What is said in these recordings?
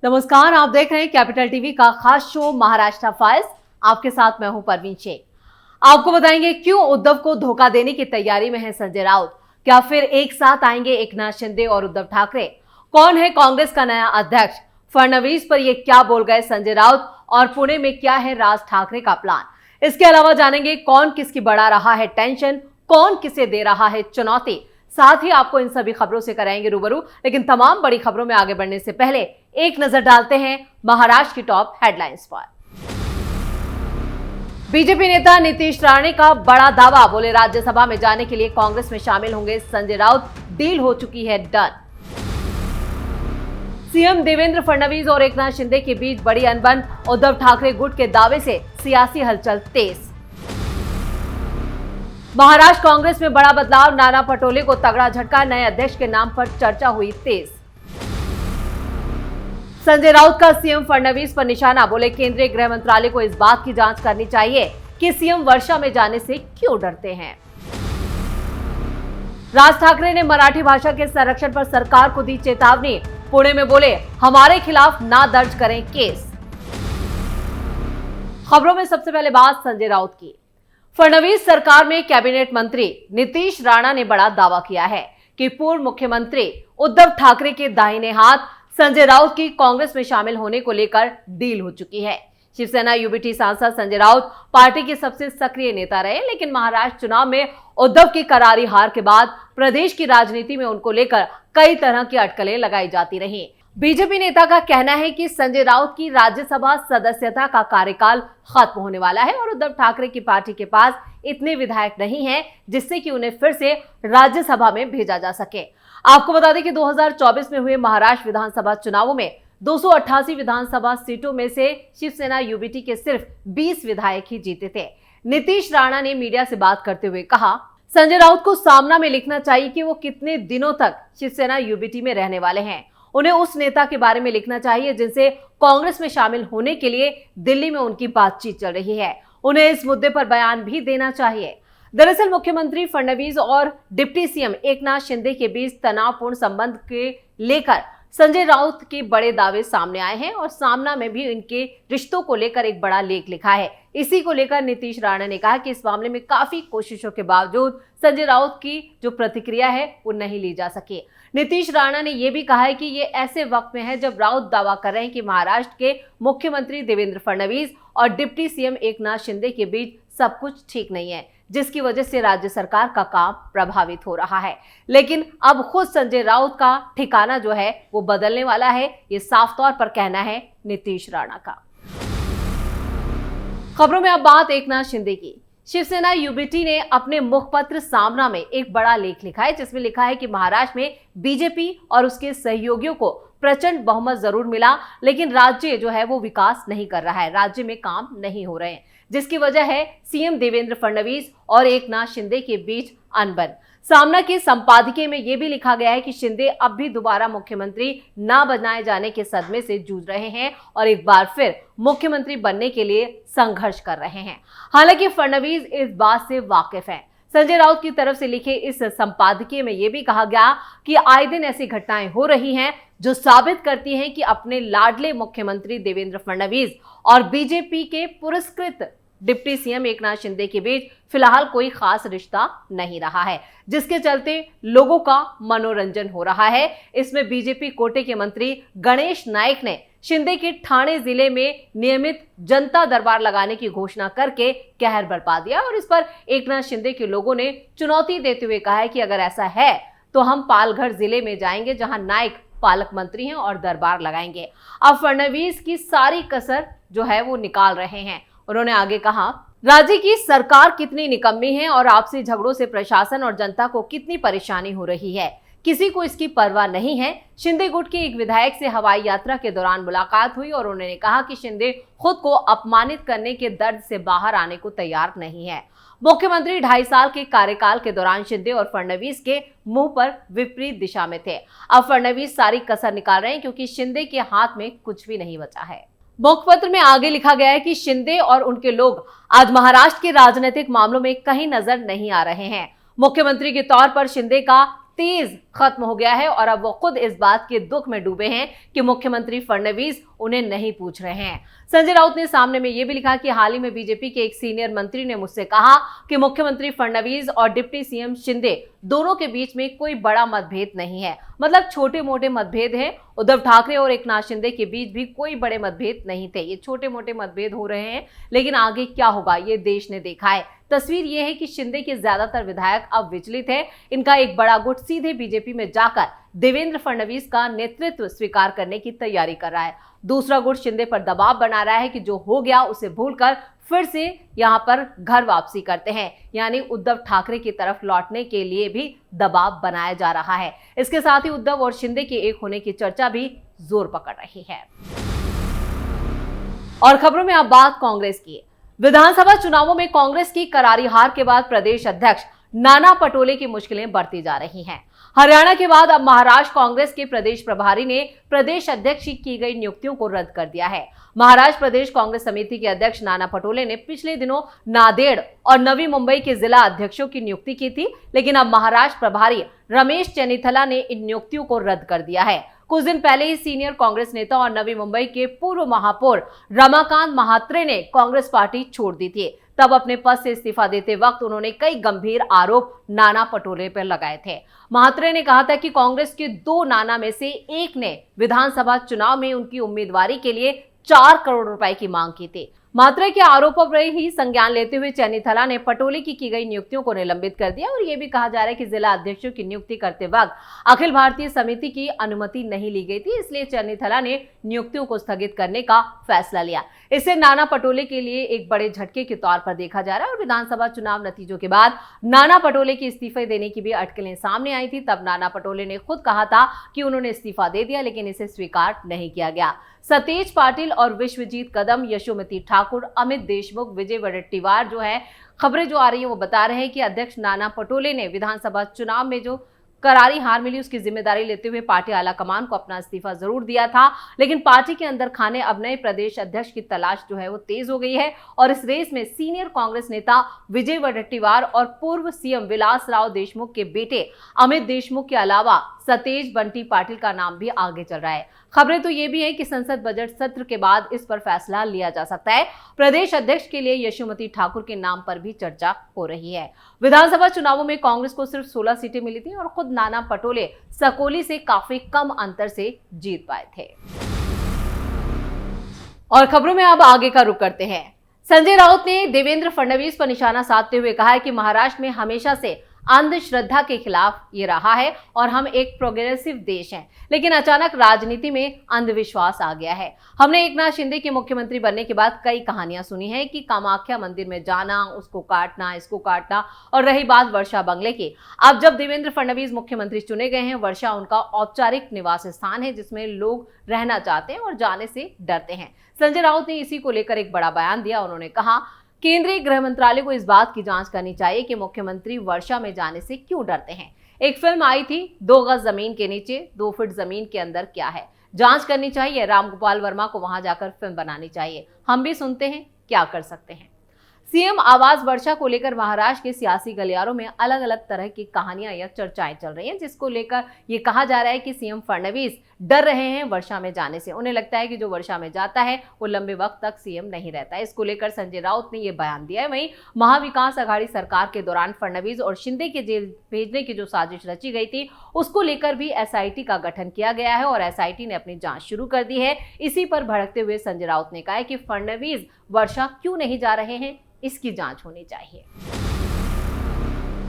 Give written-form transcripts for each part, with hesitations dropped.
नमस्कार, आप देख रहे हैं कैपिटल टीवी का खास शो महाराष्ट्र फाइल्स। आपके साथ मैं हूं परवीन शेख। आपको बताएंगे क्यों उद्धव को धोखा देने की तैयारी में है संजय राउत। क्या फिर एक साथ आएंगे एकनाथ शिंदे और उद्धव ठाकरे? कौन है कांग्रेस का नया अध्यक्ष? फडणवीस पर ये क्या बोल गए संजय राउत और पुणे में क्या है राज ठाकरे का प्लान? इसके अलावा जानेंगे कौन किसकी बढ़ा रहा है टेंशन, कौन किसे दे रहा है चुनौती। साथ ही आपको इन सभी खबरों से कराएंगे रूबरू। लेकिन तमाम बड़ी खबरों में आगे बढ़ने से पहले एक नजर डालते हैं महाराष्ट्र की टॉप हेडलाइंस पर। बीजेपी नेता नीतीश राणे का बड़ा दावा, बोले राज्यसभा में जाने के लिए कांग्रेस में शामिल होंगे संजय राउत, डील हो चुकी है डन। सीएम देवेंद्र फडणवीस और एकनाथ शिंदे के बीच बड़ी अनबन, उद्धव ठाकरे गुट के दावे से सियासी हलचल तेज। महाराष्ट्र कांग्रेस में बड़ा बदलाव, नाना पटोले को तगड़ा झटका, नए अध्यक्ष के नाम पर चर्चा हुई तेज। संजय राउत का सीएम फडणवीस पर निशाना, बोले केंद्रीय गृह मंत्रालय को इस बात की जांच करनी चाहिए कि सीएम वर्षा में जाने से क्यों डरते हैं। राज ठाकरे ने मराठी भाषा के संरक्षण पर सरकार को दी चेतावनी, पुणे में बोले हमारे खिलाफ ना दर्ज करें केस। खबरों में सबसे पहले बात संजय राउत की। फडणवीस सरकार में कैबिनेट मंत्री नीतीश राणा ने बड़ा दावा किया है कि पूर्व मुख्यमंत्री उद्धव ठाकरे के दाहिने हाथ संजय राउत की कांग्रेस में शामिल होने को लेकर डील हो चुकी है। शिवसेना यूबीटी सांसद संजय राउत पार्टी के सबसे सक्रिय नेता रहे, लेकिन महाराष्ट्र चुनाव में उद्धव की करारी हार के बाद प्रदेश की राजनीति में उनको लेकर कई तरह की अटकलें लगाई जाती रही। बीजेपी नेता का कहना है कि संजय राउत की राज्यसभा सदस्यता का कार्यकाल खत्म होने वाला है और उद्धव ठाकरे की पार्टी के पास इतने विधायक नहीं हैं जिससे कि उन्हें फिर से राज्यसभा में भेजा जा सके। आपको बता दें कि 2024 में हुए महाराष्ट्र विधानसभा चुनावों में 288 विधानसभा सीटों में से शिवसेना यूबीटी के सिर्फ 20 विधायक ही जीते थे। नीतीश राणा ने मीडिया से बात करते हुए कहा, संजय राउत को सामना में लिखना चाहिए कि वो कितने दिनों तक शिवसेना यूबीटी में रहने वाले हैं। उन्हें उस नेता के बारे में लिखना चाहिए जिनसे कांग्रेस में शामिल होने के लिए दिल्ली में उनकी बातचीत चल रही है। उन्हें इस मुद्दे पर बयान भी देना चाहिए। दरअसल मुख्यमंत्री फडणवीस और डिप्टी सीएम एकनाथ शिंदे के बीच तनावपूर्ण संबंध के लेकर संजय राउत के बड़े दावे सामने आए हैं और सामना में भी इनके रिश्तों को लेकर एक बड़ा लेख लिखा है। इसी को लेकर नीतीश राणा ने कहा कि इस मामले में काफी कोशिशों के बावजूद संजय राउत की जो प्रतिक्रिया है वो नहीं ली जा सकी। नीतीश राणा ने यह भी कहा है कि ये ऐसे वक्त में है जब राउत दावा कर रहे हैं कि महाराष्ट्र के मुख्यमंत्री देवेंद्र फडणवीस और डिप्टी सीएम एकनाथ शिंदे के बीच सब कुछ ठीक नहीं है, जिसकी वजह से राज्य सरकार का काम प्रभावित हो रहा है। लेकिन अब खुद संजय राउत का ठिकाना जो है वो बदलने वाला है, ये साफ तौर पर कहना है नीतीश राणा का। खबरों में अब बात एकनाथ शिंदे की। शिवसेना यूबीटी ने अपने मुखपत्र सामना में एक बड़ा लेख लिखा है जिसमें लिखा है कि महाराष्ट्र में बीजेपी और उसके सहयोगियों को प्रचंड बहुमत जरूर मिला, लेकिन राज्य जो है वो विकास नहीं कर रहा है, राज्य में काम नहीं हो रहे हैं, जिसकी वजह है सीएम देवेंद्र फडणवीस और एकनाथ शिंदे के बीच अनबन। सामना के संपादकीय में यह भी लिखा गया है कि शिंदे अब भी दोबारा मुख्यमंत्री ना बनाए जाने के सदमे से जूझ रहे हैं और एक बार फिर मुख्यमंत्री बनने के लिए संघर्ष कर रहे हैं। हालांकि फडणवीस इस बात से वाकिफ हैं। संजय राउत की तरफ से लिखे इस संपादकीय में यह भी कहा गया कि आए दिन ऐसी घटनाएं हो रही हैं जो साबित करती हैं कि अपने लाडले मुख्यमंत्री देवेंद्र फडणवीस और बीजेपी के पुरस्कृत डिप्टी सीएम एकनाथ शिंदे के बीच फिलहाल कोई खास रिश्ता नहीं रहा है, जिसके चलते लोगों का मनोरंजन हो रहा है। इसमें बीजेपी कोटे के मंत्री गणेश नाइक ने शिंदे के ठाणे जिले में नियमित जनता दरबार लगाने की घोषणा करके कहर बरपा दिया और इस पर एकनाथ शिंदे के लोगों ने चुनौती देते हुए कहा है कि अगर ऐसा है तो हम पालघर जिले में जाएंगे जहां नाइक पालक मंत्री हैं और दरबार लगाएंगे। अब फडणवीस की सारी कसर जो है वो निकाल रहे हैं। उन्होंने आगे कहा, राज्य की सरकार कितनी निकम्मी है और आपसी झगड़ों से प्रशासन और जनता को कितनी परेशानी हो रही है, किसी को इसकी परवाह नहीं है। शिंदे गुट के एक विधायक से हवाई यात्रा के दौरान मुलाकात हुई और उन्होंने कहा कि शिंदे खुद को अपमानित करने के दर्द से बाहर आने को तैयार नहीं है। मुख्यमंत्री 2.5 साल के कार्यकाल के दौरान शिंदे और फडणवीस के मुंह पर विपरीत दिशा में थे। अब फडणवीस सारी कसर निकाल रहे हैं क्योंकि शिंदे के हाथ में कुछ भी नहीं बचा है। मुखपत्र में आगे लिखा गया है कि शिंदे और उनके लोग आज महाराष्ट्र के राजनीतिक मामलों में कहीं नजर नहीं आ रहे हैं। मुख्यमंत्री के तौर पर शिंदे का तेज खत्म हो गया है और अब वो खुद इस बात के दुख में डूबे हैं कि मुख्यमंत्री फडणवीस उन्हें नहीं पूछ रहे हैं। संजय राउत ने सामने में यह भी लिखा कि हाल ही में बीजेपी के एक सीनियर मंत्री ने मुझसे कहा कि मुख्यमंत्री फडणवीस और डिप्टी सीएम शिंदे दोनों के बीच में कोई बड़ा मतभेद नहीं है, मतलब छोटे मोटे मतभेद हैं। उद्धव ठाकरे और एकनाथ शिंदे के बीच भी कोई बड़े मतभेद नहीं थे, ये छोटे मोटे मतभेद हो रहे हैं, लेकिन आगे क्या होगा ये देश ने देखा है। तस्वीर ये है कि शिंदे के ज्यादातर विधायक अब विचलित हैं। इनका एक बड़ा गुट सीधे बीजेपी में जाकर देवेंद्र फडणवीस का नेतृत्व स्वीकार करने की तैयारी कर रहा है। दूसरा गुट शिंदे पर दबाव बना रहा है कि जो हो गया उसे भूलकर फिर से यहां पर घर वापसी करते हैं, यानी उद्धव ठाकरे की तरफ लौटने के लिए भी दबाव बनाया जा रहा है। इसके साथ ही उद्धव और शिंदे के एक होने की चर्चा भी जोर पकड़ रही है। और खबरों में अब बात कांग्रेस की। विधानसभा चुनावों में कांग्रेस की करारी हार के बाद प्रदेश अध्यक्ष नाना पटोले की मुश्किलें बढ़ती जा रही हैं। हरियाणा के बाद अब महाराष्ट्र कांग्रेस के प्रदेश प्रभारी ने प्रदेश अध्यक्ष की गई नियुक्तियों को रद्द कर दिया है। महाराष्ट्र प्रदेश कांग्रेस समिति के अध्यक्ष नाना पटोले ने पिछले दिनों नांदेड़ और नवी मुंबई के जिला अध्यक्षों की नियुक्ति की थी, लेकिन अब महाराष्ट्र प्रभारी रमेश चेन्नीथला ने इन नियुक्तियों को रद्द कर दिया है। कुछ दिन पहले ही सीनियर कांग्रेस नेता और नवी मुंबई के पूर्व महापौर रमाकांत महात्रे ने कांग्रेस पार्टी छोड़ दी थी। तब अपने पद से इस्तीफा देते वक्त उन्होंने कई गंभीर आरोप नाना पटोले पर लगाए थे। महात्रे ने कहा था कि कांग्रेस के 2 नाना में से एक ने विधानसभा चुनाव में उनकी उम्मीदवारी के लिए 4 करोड़ रुपए की मांग की थी। महात्रे के आरोपों पर ही संज्ञान लेते हुए चेन्नीथला ने पटोले की गई नियुक्तियों को निलंबित कर दिया और यह भी कहा जा रहा है कि जिला अध्यक्षों की नियुक्ति करते वक्त अखिल भारतीय समिति की अनुमति नहीं ली गई थी, इसलिए चेन्नीथला ने नियुक्तियों को स्थगित करने का फैसला लिया। इसे नाना पटोले के लिए एक बड़े झटके के तौर पर देखा जा रहा है और विधानसभा चुनाव नतीजों के बाद नाना पटोले की इस्तीफे देने की भी अटकलें सामने आई थी। तब नाना पटोले ने खुद कहा था कि उन्होंने इस्तीफा दे दिया, लेकिन इसे स्वीकार नहीं किया गया। सतेज पाटिल और विश्वजीत कदम, यशोमती ठाकुर, अमित देशमुख, विजय वडेट्टीवार जो है, खबरें जो आ रही है वो बता रहे हैं कि अध्यक्ष नाना पटोले ने विधानसभा चुनाव में जो करारी हार मिली उसकी जिम्मेदारी लेते हुए पार्टी आला कमान को अपना इस्तीफा जरूर दिया था, लेकिन पार्टी के अंदर खाने अब नए प्रदेश अध्यक्ष की तलाश जो है वो तेज हो गई है और इस रेस में सीनियर कांग्रेस नेता विजय वडेट्टीवार और पूर्व सीएम विलासराव देशमुख के बेटे अमित देशमुख के अलावा सतेज बंटी पाटिल का नाम भी आगे चल रहा है। खबरें तो ये भी है कि संसद बजट सत्र के बाद इस पर फैसला लिया जा सकता है। प्रदेश अध्यक्ष के लिए यशोमती ठाकुर के नाम पर भी चर्चा हो रही है। विधानसभा चुनावों में कांग्रेस को सिर्फ 16 सीटें मिली थी और खुद नाना पटोले सकोली से काफी कम अंतर से जीत पाए थे। और खबरों में अब आगे का रुख करते हैं। संजय राउत ने देवेंद्र फडणवीस पर निशाना साधते हुए कहा है कि महाराष्ट्र में हमेशा से अंधश्रद्धा के खिलाफ ये रहा है और हम एक प्रोग्रेसिव देश हैं, लेकिन अचानक राजनीति में अंधविश्वास आ गया है। हमने एकनाथ शिंदे के मुख्यमंत्री बनने के बाद कई कहानियां सुनी है कि कामाख्या मंदिर में जाना, उसको काटना, इसको काटना, और रही बात वर्षा बंगले की, अब जब देवेंद्र फडणवीस मुख्यमंत्री चुने गए हैं, वर्षा उनका औपचारिक निवास स्थान है जिसमें लोग रहना चाहते हैं और जाने से डरते हैं। संजय राउत ने इसी को लेकर एक बड़ा बयान दिया। उन्होंने कहा, केंद्रीय गृह मंत्रालय को इस बात की जांच करनी चाहिए कि मुख्यमंत्री वर्षा में जाने से क्यों डरते हैं। एक फिल्म आई थी 2 गज जमीन के नीचे 2 फीट जमीन के अंदर क्या है, जांच करनी चाहिए। रामगोपाल वर्मा को वहां जाकर फिल्म बनानी चाहिए। हम भी सुनते हैं, क्या कर सकते हैं। सीएम आवास वर्षा को लेकर महाराष्ट्र के सियासी गलियारों में अलग अलग तरह की कहानियां या चर्चाएं चल रही हैं, जिसको लेकर ये कहा जा रहा है कि सीएम फडणवीस डर रहे हैं वर्षा में जाने से। उन्हें लगता है कि जो वर्षा में जाता है वो लंबे वक्त तक सीएम नहीं रहता है। इसको लेकर संजय राउत ने ये बयान दिया है। वहीं महाविकास आघाड़ी सरकार के दौरान फडणवीस और शिंदे के जेल भेजने की जो साजिश रची गई थी उसको लेकर भी एसआईटी का गठन किया गया है और एसआईटी ने अपनी जांच शुरू कर दी है। इसी पर भड़कते हुए संजय राउत ने कहा है कि फडणवीस वर्षा क्यों नहीं जा रहे हैं, इसकी जांच होनी चाहिए।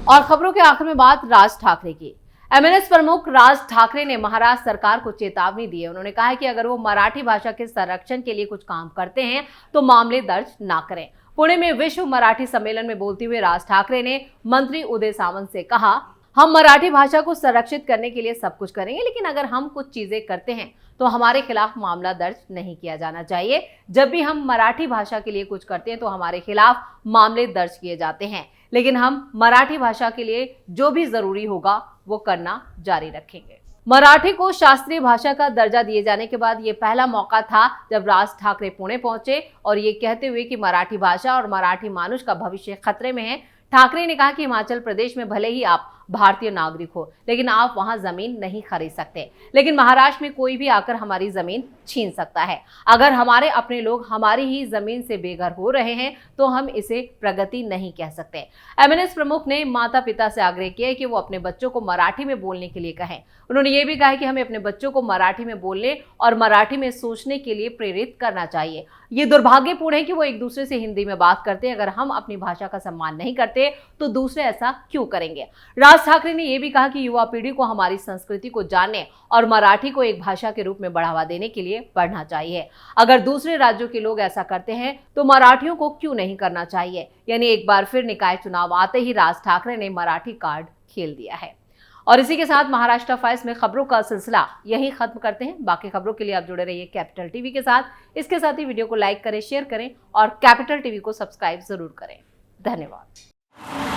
और खबरों के आखिर में बात राज ठाकरे की। एमएनएस प्रमुख राज ठाकरे ने महाराष्ट्र सरकार को चेतावनी दी है। उन्होंने कहा है कि अगर वो मराठी भाषा के संरक्षण के लिए कुछ काम करते हैं तो मामले दर्ज ना करें। पुणे में विश्व मराठी सम्मेलन में बोलते हुए राज ठाकरे ने मंत्री उदय सामंत से कहा, हम मराठी भाषा को संरक्षित करने के लिए सब कुछ करेंगे, लेकिन अगर हम कुछ चीजें करते हैं तो हमारे खिलाफ मामला दर्ज नहीं किया जाना चाहिए। जब भी हम मराठी भाषा के लिए कुछ करते हैं तो हमारे खिलाफ मामले दर्ज किए जाते हैं, लेकिन हम मराठी भाषा के लिए जो भी जरूरी होगा वो करना जारी रखेंगे। मराठी को शास्त्रीय भाषा का दर्जा दिए जाने के बाद ये पहला मौका था जब राज ठाकरे पुणे पहुंचे और ये कहते हुए कि मराठी भाषा और मराठी मानुष का भविष्य खतरे में है। ठाकरे ने कहा कि हिमाचल प्रदेश में भले ही आप भारतीय नागरिक हो, लेकिन आप वहां जमीन नहीं खरीद सकते। लेकिन महाराष्ट्र में कोई भी आकर हमारी जमीन छीन सकता है। अगर हमारे अपने लोग हमारी ही जमीन से बेघर हो रहे हैं तो हम इसे प्रगति नहीं कह सकते। एमएनएस प्रमुख ने माता पिता से आग्रह किया कि वो अपने बच्चों को मराठी में बोलने के लिए कहें। उन्होंने ये भी कहा कि हमें अपने बच्चों को मराठी में बोलने और मराठी में सोचने के लिए प्रेरित करना चाहिए। ये दुर्भाग्यपूर्ण है कि वो एक दूसरे से हिंदी में बात करते हैं। अगर हम अपनी भाषा का सम्मान नहीं करते तो दूसरे ऐसा क्यों करेंगे। राज ठाकरे ने यह भी कहा कि युवा पीढ़ी को हमारी संस्कृति को जानने और मराठी को एक भाषा के रूप में बढ़ावा देने के लिए पढ़ना चाहिए। अगर दूसरे राज्यों के लोग ऐसा करते हैं तो मराठियों को क्यों नहीं करना चाहिए। यानी एक बार फिर निकाय चुनाव आते ही राज ठाकरे ने मराठी कार्ड खेल दिया है। और इसी के साथ महाराष्ट्र फाइल्स में खबरों का सिलसिला यहीं खत्म करते हैं। बाकी खबरों के लिए आप जुड़े रहिए कैपिटल टीवी के साथ। इसके साथ ही वीडियो को लाइक करें, शेयर करें और कैपिटल टीवी को सब्सक्राइब जरूर करें। धन्यवाद।